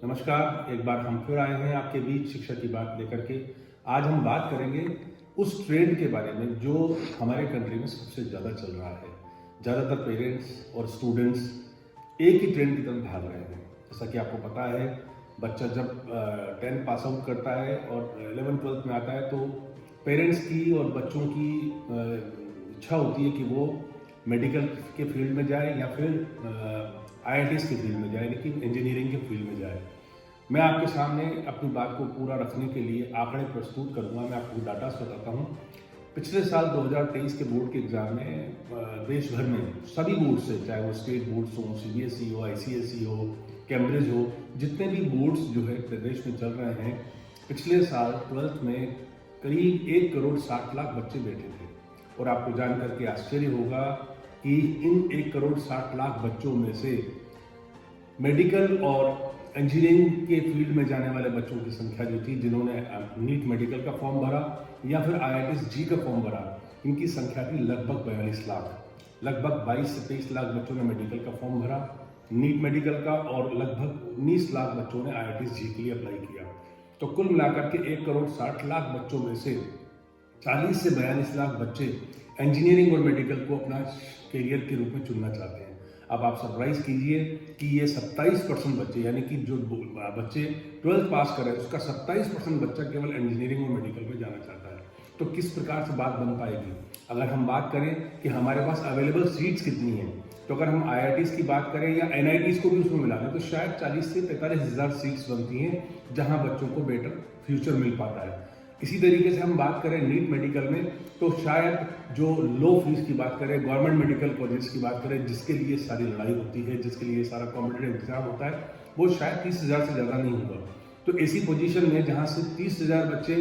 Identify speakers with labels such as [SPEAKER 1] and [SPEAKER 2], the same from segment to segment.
[SPEAKER 1] नमस्कार, एक बार हम फिर आए हैं आपके बीच शिक्षा की बात लेकर के। आज हम बात करेंगे उस ट्रेंड के बारे में जो हमारे कंट्री में सबसे ज़्यादा चल रहा है। ज़्यादातर पेरेंट्स और स्टूडेंट्स एक ही ट्रेंड की तरफ भाग रहे हैं। जैसा कि आपको पता है, बच्चा जब 10th पास आउट करता है और 11th-12th में आता है तो पेरेंट्स की और बच्चों की इच्छा होती है कि वो मेडिकल के फील्ड में जाए या फिर IITs के फील्ड में जाए, लेकिन इंजीनियरिंग के फील्ड में जाए। मैं आपके सामने अपनी बात को पूरा रखने के लिए आंकड़े प्रस्तुत करूंगा। मैं आपको डाटा बताता हूं। पिछले साल 2023 के बोर्ड के एग्जाम में देश भर में सभी बोर्ड से, चाहे वो स्टेट बोर्ड्स हो, CBSE हो, ICSE हो, कैम्ब्रिज हो, जितने भी बोर्ड्स जो है प्रदेश में चल रहे हैं, पिछले साल 12th में करीब 1 करोड़ 60 लाख बच्चे बैठे थे। और आपको जान करके आश्चर्य होगा कि इन 1 करोड़ 60 लाख बच्चों में से मेडिकल और इंजीनियरिंग के फील्ड में जाने वाले बच्चों की संख्या जो थी, जिन्होंने नीट मेडिकल का फॉर्म भरा या फिर IITs जी का फॉर्म भरा, इनकी संख्या थी लगभग 42 लाख। लगभग 22 से 23 लाख बच्चों ने मेडिकल का फॉर्म भरा नीट मेडिकल का, और लगभग 19 लाख बच्चों ने IITs जी के लिए अप्लाई किया। तो कुल मिलाकर के 1 करोड़ 60 लाख बच्चों में से 40 से 42 लाख बच्चे इंजीनियरिंग और मेडिकल को अपना करियर के रूप में चुनना चाहते हैं। अब आप सरप्राइज कीजिए कि ये 27% बच्चे, यानी कि जो बच्चे 12th पास कर रहे हैं उसका 27% बच्चा केवल इंजीनियरिंग और मेडिकल में जाना चाहता है। तो किस प्रकार से बात बन पाएगी? अगर हम बात करें कि हमारे पास अवेलेबल सीट्स कितनी हैं, तो अगर हम IITs की बात करें या NITs को भी उसमें मिला दें तो शायद 40 से 45 हज़ार सीट्स बनती हैं जहां बच्चों को बेटर फ्यूचर मिल पाता है। इसी तरीके से हम बात करें नीट मेडिकल में, तो शायद जो लो फीस की बात करें, गवर्नमेंट मेडिकल कॉलेज की बात करें, जिसके लिए सारी लड़ाई होती है, जिसके लिए सारा कॉम्पिटिटिव एग्जाम होता है, वो शायद 30,000 से ज़्यादा नहीं होगा। तो ऐसी पोजीशन में जहाँ से 30,000 बच्चे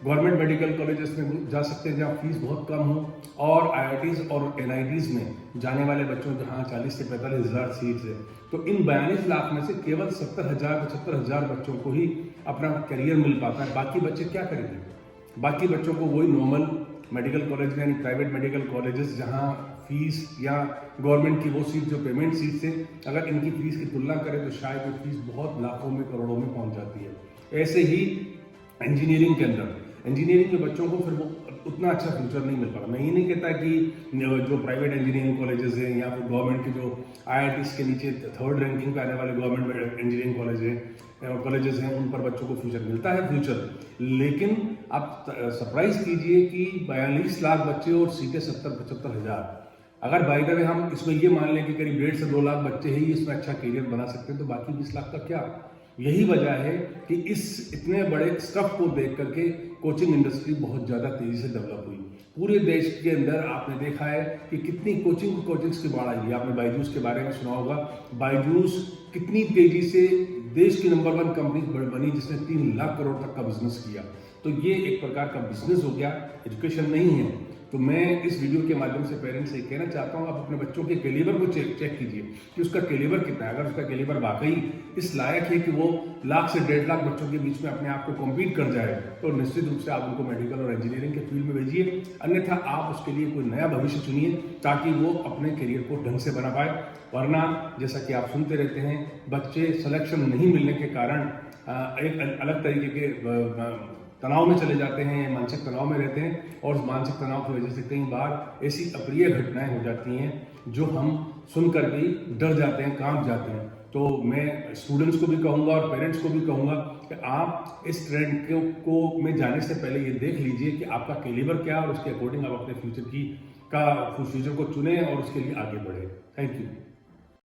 [SPEAKER 1] गवर्नमेंट मेडिकल कॉलेजेस में जा सकते हैं जहाँ फीस बहुत कम हो, और IITs और NITs में जाने वाले बच्चों जहाँ 40 से 45 हज़ार सीट्स है, तो इन 42 लाख में से केवल 70,000 हज़ार बच्चों को ही अपना करियर मिल पाता है। बाकी बच्चे क्या करेंगे? बाकी बच्चों को वही नॉर्मल मेडिकल कॉलेज यानी प्राइवेट मेडिकल कॉलेजेस जहाँ फीस या गवर्नमेंट की वो सीट जो पेमेंट सीट है, अगर इनकी फीस की तुलना करें तो शायद ये फीस बहुत लाखों में करोड़ों में पहुंच जाती है। ऐसे ही इंजीनियरिंग के अंदर इंजीनियरिंग के बच्चों को फिर वो उतना अच्छा फ्यूचर नहीं मिल पा रहा। मैं ये नहीं कहता कि जो प्राइवेट इंजीनियरिंग कॉलेजेस हैं या फिर गवर्नमेंट के जो IITs के नीचे 3rd रैंकिंग पे आने वाले गवर्नमेंट इंजीनियरिंग कॉलेजेस हैं उन पर बच्चों को फ्यूचर मिलता है लेकिन आप सरप्राइज कीजिए कि 42 लाख बच्चे और सीटें 70-75 हज़ार। अगर बाय द वे हम इसमें ये मान लें कि करीब 1.5 से 2 लाख बच्चे ही इसमें अच्छा करियर बना सकते हैं, तो बाकी 20 लाख का क्या? यही वजह है कि इस इतने बड़े स्टफ को देख करके कोचिंग इंडस्ट्री बहुत ज़्यादा तेज़ी से डेवलप हुई। पूरे देश के अंदर आपने देखा है कि कितनी कोचिंग्स की बाढ़ आई है। आपने बायजूस के बारे में सुना होगा। बायजूस कितनी तेज़ी से देश की नंबर 1 कंपनी बनी जिसने 3 लाख करोड़ तक का बिजनेस किया। तो ये एक प्रकार का बिजनेस हो गया, एजुकेशन नहीं है। तो मैं इस वीडियो के माध्यम से पेरेंट्स से कहना चाहता हूँ, आप अपने बच्चों के कैलिबर को चेक कीजिए कि उसका कैलिबर कितना है। अगर उसका कैलिबर वाकई इस लायक है कि वो लाख से 1.5 लाख बच्चों के बीच में अपने आप को कॉम्पीट कर जाए, तो निश्चित रूप से आप उनको मेडिकल और इंजीनियरिंग के फील्ड में भेजिए। अन्यथा आप उसके लिए कोई नया भविष्य चुनिए ताकि वो अपने करियर को ढंग से बना पाए। वरना जैसा कि आप सुनते रहते हैं, बच्चे सिलेक्शन नहीं मिलने के कारण एक अलग तरीके के तनाव में चले जाते हैं, मानसिक तनाव में रहते हैं, और उस मानसिक तनाव की वजह से कई बार ऐसी अप्रिय घटनाएं हो जाती हैं जो हम सुनकर भी डर जाते हैं, कांप जाते हैं। तो मैं स्टूडेंट्स को भी कहूँगा और पेरेंट्स को भी कहूँगा कि आप इस ट्रेंड को में जाने से पहले ये देख लीजिए कि आपका कैलिबर क्या है और उसके अकॉर्डिंग आप अपने फ्यूचर को चुनें और उसके लिए आगे बढ़ें। Thank you.